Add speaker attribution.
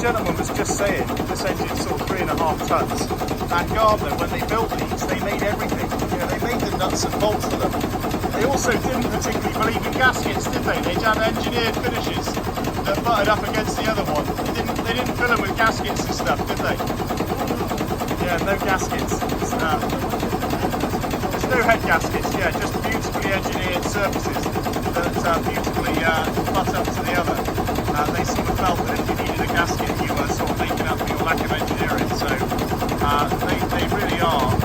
Speaker 1: gentleman was just saying this engine's sort of 3.5 tons, and Gardner, when they built these, they made everything. You know, they made the nuts and bolts for them. They also didn't particularly believe in gaskets, did they? They had engineered finishes that butted up against the other one. They didn't fill them with gaskets and stuff, did they? Yeah, no gaskets. There's no head gaskets. Yeah, just beautifully engineered surfaces that beautifully butt up to the other. They sort of felt that if you needed a gasket, you were sort of making up for your lack of engineering. So they really are